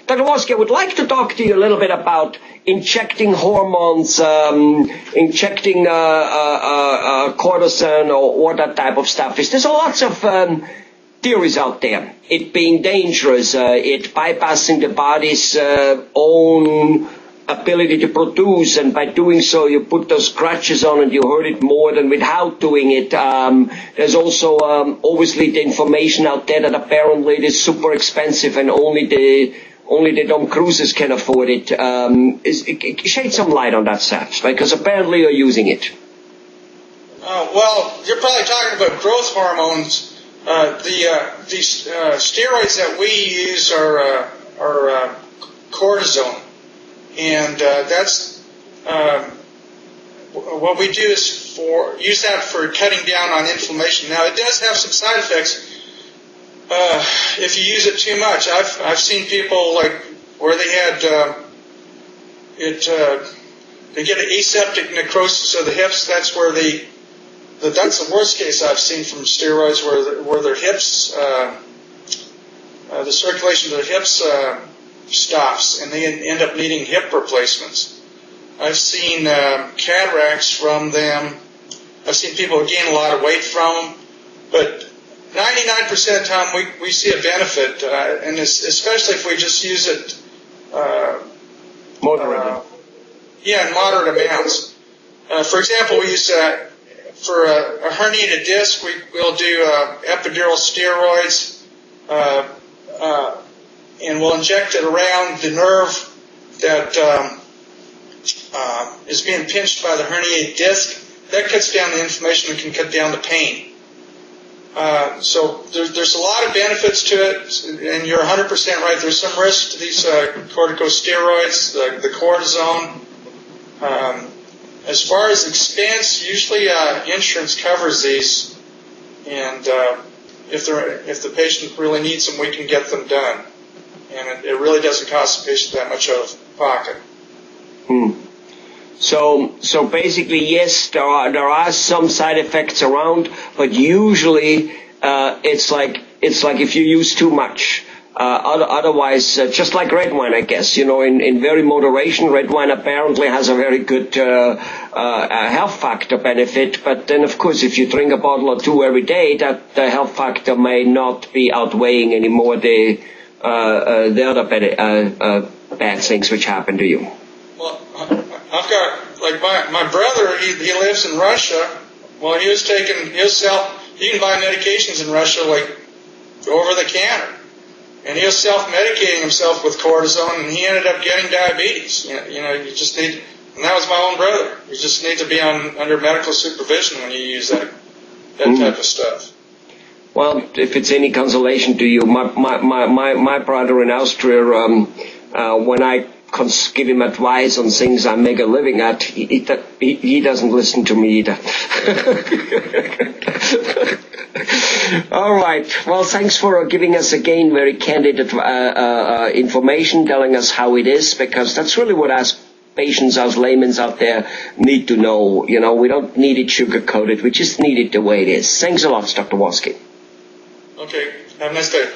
Dr. Wolski, I would like to talk to you a little bit about injecting hormones, injecting cortisone or that type of stuff. There's lots of theories out there. It being dangerous, it bypassing the body's own ability to produce, and by doing so you put those crutches on and you hurt it more than without doing it. There's also obviously the information out there that apparently it is super expensive and only the Tom Cruises can afford it. Shed some light on that stuff, because apparently you're using it. Well, you're probably talking about growth hormones. These steroids that we use are cortisone. And that's what we do is use that for cutting down on inflammation. Now, it does have some side effects if you use it too much. I've seen people like where they had they get an aseptic necrosis of the hips. That's where that's the worst case I've seen from steroids, where their hips, the circulation of their hips stops, and they end up needing hip replacements. I've seen cataracts from them. I've seen people gain a lot of weight from them, but 99% of the time we see a benefit, and especially if we just use it moderately. In moderate amounts. For example, we use for a herniated disc, we'll do epidural steroids, and we'll inject it around the nerve that is being pinched by the herniated disc. That cuts down the inflammation and can cut down the pain. So there's a lot of benefits to it, and you're 100% right. There's some risk to these corticosteroids, the cortisone. As far as expense, usually insurance covers these, and if the patient really needs them, we can get them done. And it really doesn't cost the patient that much out of pocket. So basically, yes, there are some side effects around, but usually it's like if you use too much. Otherwise, just like red wine, I guess, in very moderation, red wine apparently has a very good health factor benefit. But then, of course, if you drink a bottle or two every day, that the health factor may not be outweighing anymore the other bad things which happen to you. Well, I've got, like my brother, he lives in Russia. Well, he can buy medications in Russia like over the counter. And he was self-medicating himself with cortisone, and he ended up getting diabetes. You just need, and that was my own brother. You just need to be under medical supervision when you use that type of stuff. Well, if it's any consolation to you, my brother in Austria, when I give him advice on things I make a living at, he doesn't listen to me either. All right. Well, thanks for giving us again very candid information, telling us how it is, because that's really what us patients, us laymen out there need to know. We don't need it sugar-coated. We just need it the way it is. Thanks a lot, Dr. Wolski. Okay. Have a nice day.